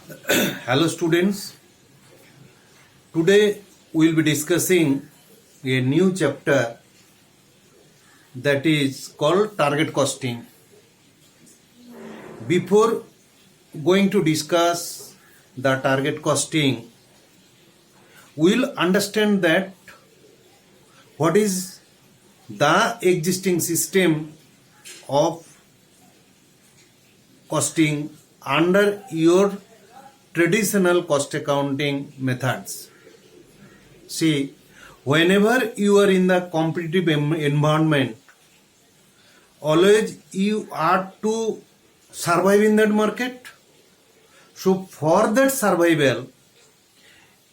Hello students, today we will be discussing a new chapter that is called target costing. Before going to discuss the target costing, we will understand that what is the existing system of costing under your traditional cost accounting methods. See, whenever you are in the competitive environment, always you are to survive in that market. So for that survival,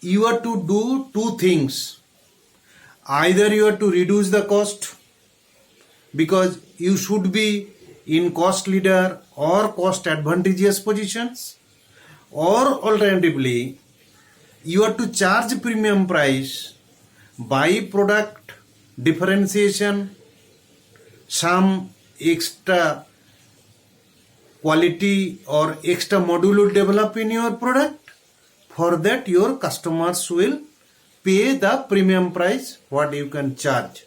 you are to do two things. Either you are to reduce the cost because you should be in cost leader or cost advantageous positions, or alternatively you are to charge premium price by product differentiation, some extra quality or extra module will develop in your product. For that your customers will pay the premium price what you can charge.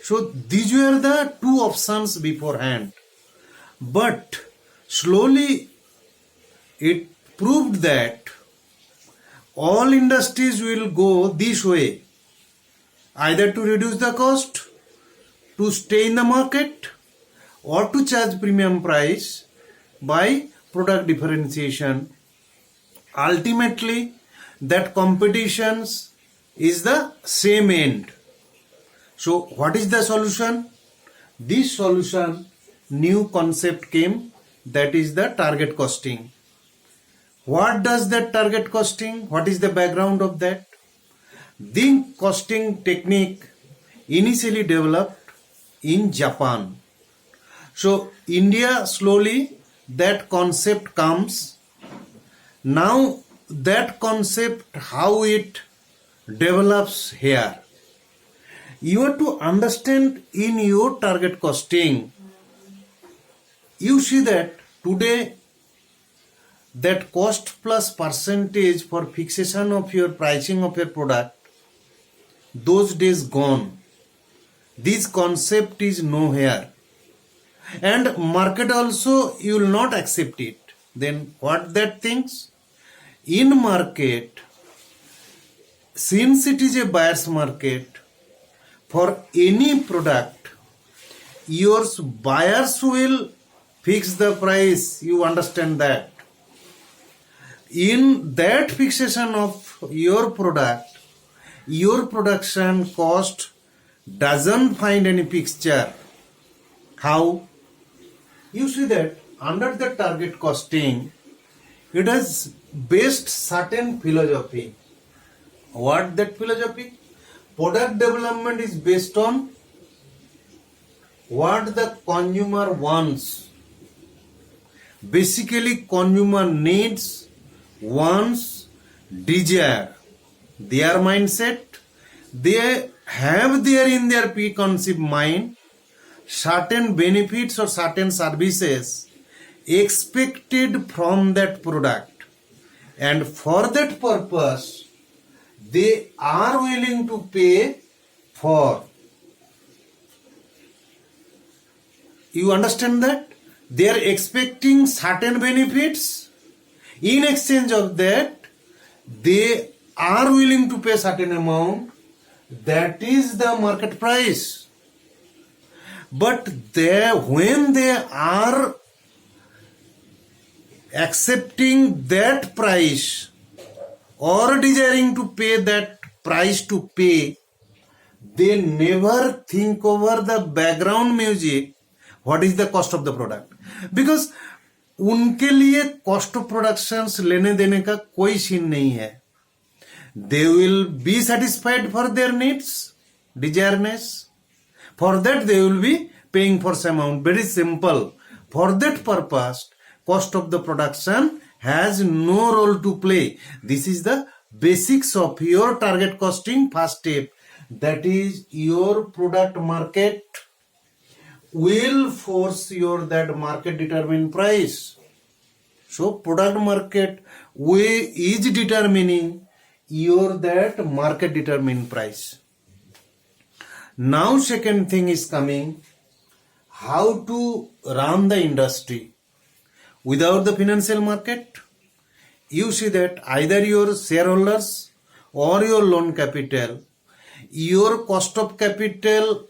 So these were the two options beforehand, but slowly it proved that all industries will go this way, either to reduce the cost, to stay in the market, or to charge premium price by product differentiation. Ultimately, that competitions is the same end. So what is the solution? This solution, new concept came, that is the target costing. What does that target costing? What is the background of that? The costing technique initially developed in Japan. So India slowly that concept comes. Now that concept, how it develops here. You have to understand in your target costing. You see that today that cost plus percentage for fixation of your pricing of your product, those days gone. This concept is nowhere, and market also you will not accept it. Then what that things? In market, since it is a buyer's market, for any product, your buyers will fix the price. You understand that. In that fixation of your product, your production cost doesn't find any fixture. How? You see that under the target costing, it has based certain philosophy. What that philosophy? Product development is based on what the consumer wants. Basically, consumer needs, wants, desire, their mindset. They have there in their preconceived mind certain benefits or certain services expected from that product, and for that purpose they are willing to pay for. You understand that? They are expecting certain benefits. In exchange of that, they are willing to pay certain amount. That is the market price. But when they are accepting that price or desiring to pay that price to pay, they never think over the background music. What is the cost of the product? Because उनके लिए cost of production लेने देने का कोई scene नहीं है. They will be satisfied for their needs, desireness. For that they will be paying for some amount. Very simple. For that purpose cost of the production has no role to play. This is the basics of your target costing first step. That is, your product market will force your that market determined price. So product market way is determining your that market determined price. Now second thing is coming, how to run the industry. Without the financial market, you see that either your shareholders or your loan capital, your cost of capital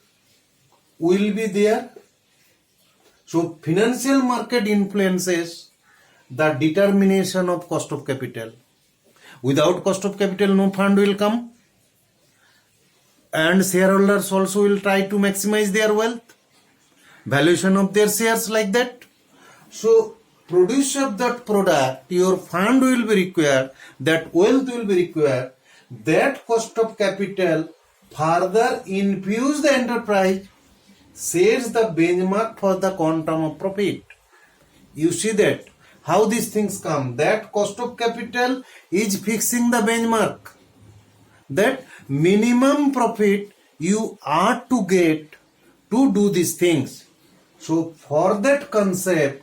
will be there. So financial market influences the determination of cost of capital. Without cost of capital, no fund will come, and shareholders also will try to maximize their wealth, valuation of their shares like that. So produce of that product, your fund will be required, that wealth will be required, that cost of capital further infuse the enterprise, sets the benchmark for the quantum of profit. You see that how these things come, that cost of capital is fixing the benchmark, that minimum profit you are to get to do these things. So for that concept,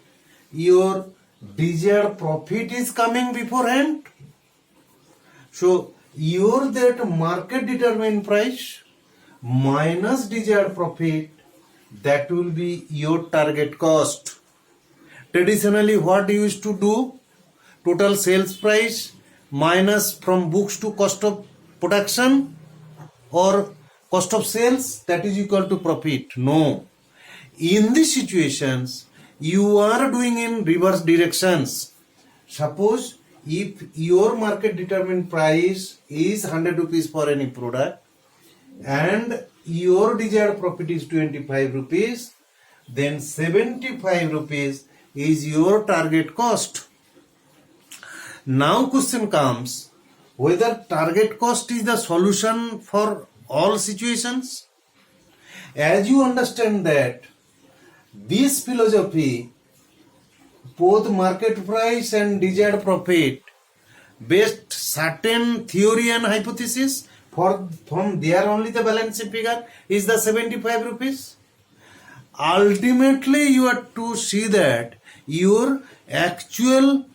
your desired profit is coming beforehand. So your that market determined price minus desired profit, that will be your target cost. Traditionally, what you used to do, total sales price minus from books to cost of production or cost of sales, that is equal to profit. No. In these situations, you are doing in reverse directions. Suppose if your market determined price is 100 rupees for any product and your desired profit is 25 rupees, then 75 rupees is your target cost. Now question comes, whether target cost is the solution for all situations. As you understand that this philosophy, both market price and desired profit, based certain theory and hypothesis, from there only the balance sheet figure is the 75 rupees. Ultimately, you have to see that your actual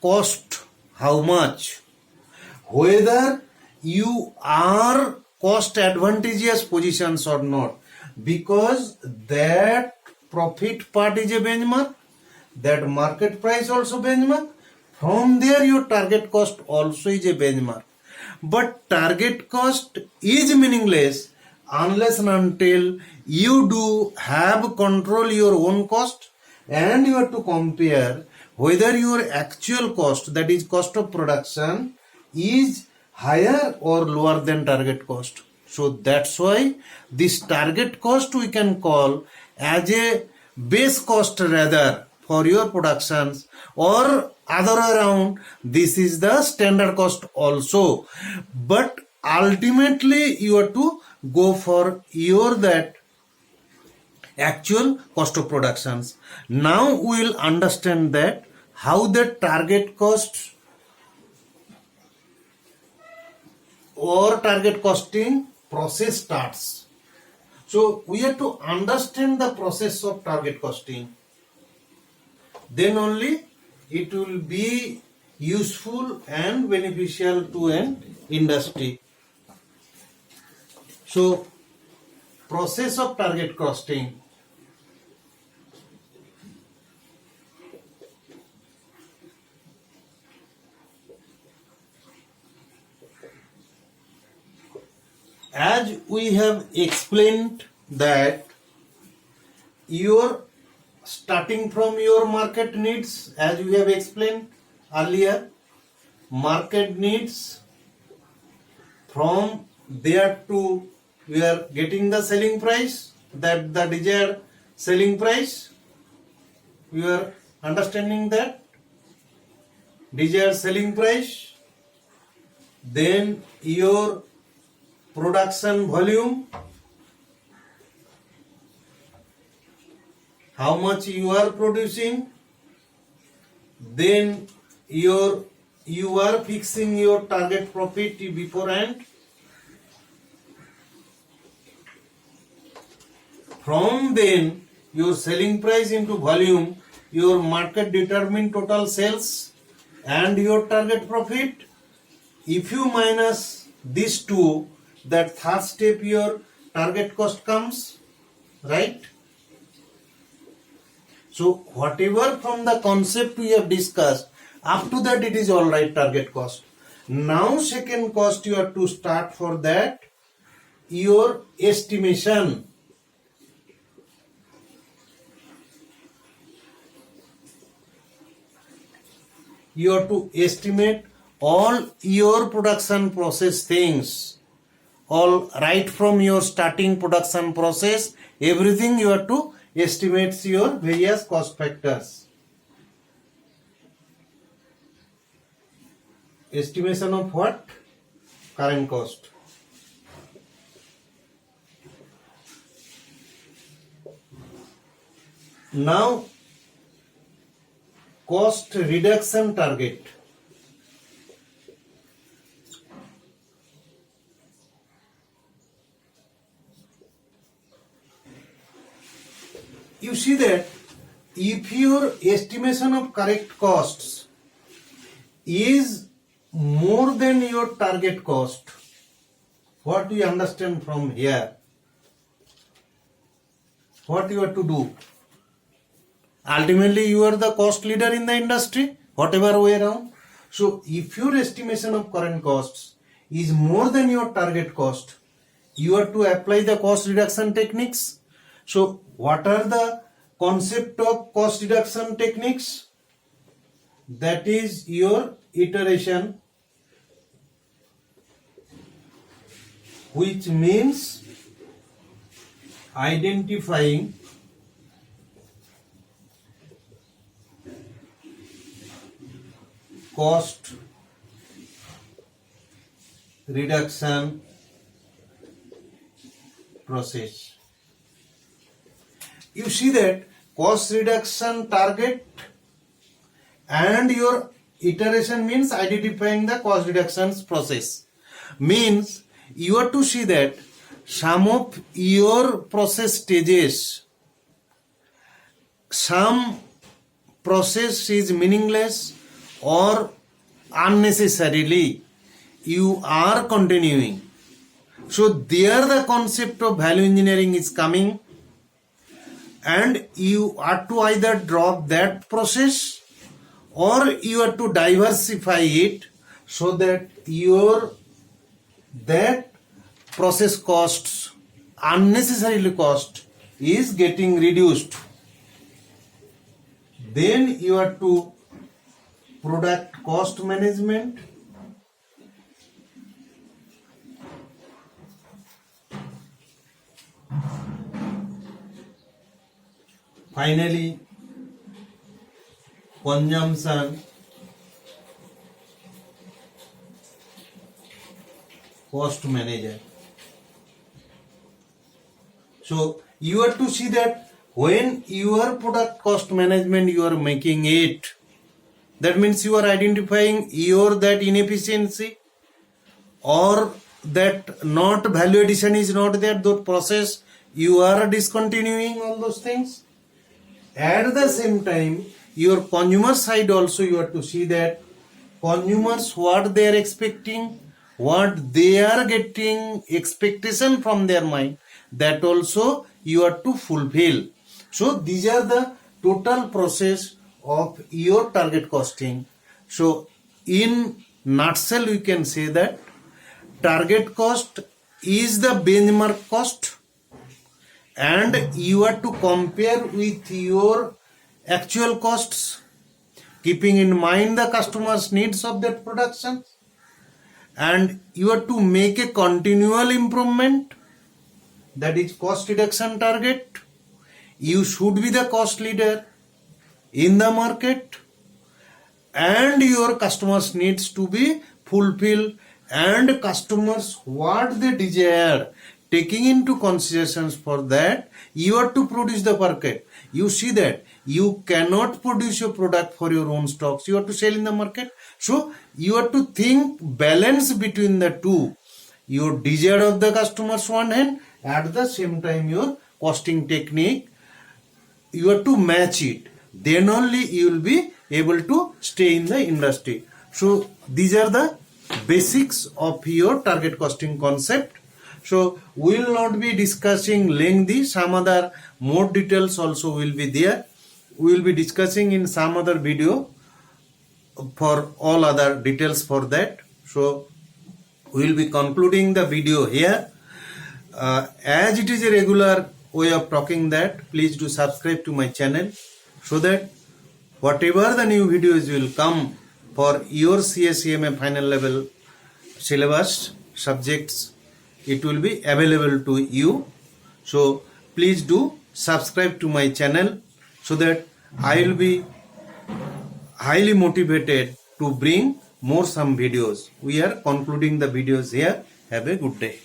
cost, how much, whether you are cost advantageous positions or not, because that profit part is a benchmark, that market price also benchmark, from there your target cost also is a benchmark. But target cost is meaningless unless and until you do have control your own cost, and you have to compare whether your actual cost, that is cost of production, is higher or lower than target cost. So that's why this target cost we can call as a base cost rather for your productions, or other around, this is the standard cost also. But ultimately you have to go for your that actual cost of productions. Now we will understand that how the target cost or target costing process starts. So we have to understand the process of target costing. Then only it will be useful and beneficial to an industry. So process of target costing. As we have explained that your starting from your market needs, as we have explained earlier, market needs, from there to we are getting the selling price, that the desired selling price, we are understanding that desired selling price, then your production volume, how much you are producing, then you are fixing your target profit beforehand. From then your selling price into volume, your market determine total sales and your target profit. If you minus these two, that third step your target cost comes, right? So whatever from the concept we have discussed, up to that it is all right, target cost. Now second cost you have to start for that, your estimation. You have to estimate all your production process things, all right from your starting production process, everything you have to estimate your various cost factors. Estimation of what? Current cost. Now cost reduction target. You see that if your estimation of correct costs is more than your target cost, what you understand from here? What you have to do? Ultimately, you are the cost leader in the industry, whatever way around. So, if your estimation of current costs is more than your target cost, you have to apply the cost reduction techniques. So, what are the concept of cost reduction techniques? That is your iteration, which means identifying cost reduction process. You see that cost reduction target and your iteration means identifying the cost reductions process. Means you have to see that some of your process stages, some process is meaningless or unnecessarily you are continuing. So there the concept of value engineering is coming, and you are to either drop that process or you have to diversify it so that your that process costs, unnecessarily cost, is getting reduced. Then you have to product cost management, finally consumption cost manager. So you have to see that when your product cost management you are making it, that means you are identifying your that inefficiency or that not value addition is not there, that process you are discontinuing all those things. At the same time, your consumer side also you have to see that consumers what they are expecting, what they are getting expectation from their mind, that also you have to fulfill. So these are the total process of your target costing. So in nutshell we can say that target cost is the benchmark cost, and you have to compare with your actual costs, keeping in mind the customer's needs of that production, and you have to make a continual improvement, that is cost reduction target. You should be the cost leader in the market, and your customers needs to be fulfilled, and customers what they desire, taking into considerations for that you have to produce the market. You see that you cannot produce your product for your own stocks, you have to sell in the market. So you have to think balance between the two, your desire of the customers one hand, at the same time your costing technique you have to match it. then only you will be able to stay in the industry. So these are the basics of your target costing concept. So we will not be discussing lengthy, some other more details also will be there. We will be discussing in some other video for all other details for that. So we will be concluding the video here. As it is a regular way of talking that, please do subscribe to my channel so that whatever the new videos will come for your CSCMA final level syllabus subjects, it will be available to you. So please do subscribe to my channel so that I will be highly motivated to bring more some videos. We are concluding the videos here. Have a good day.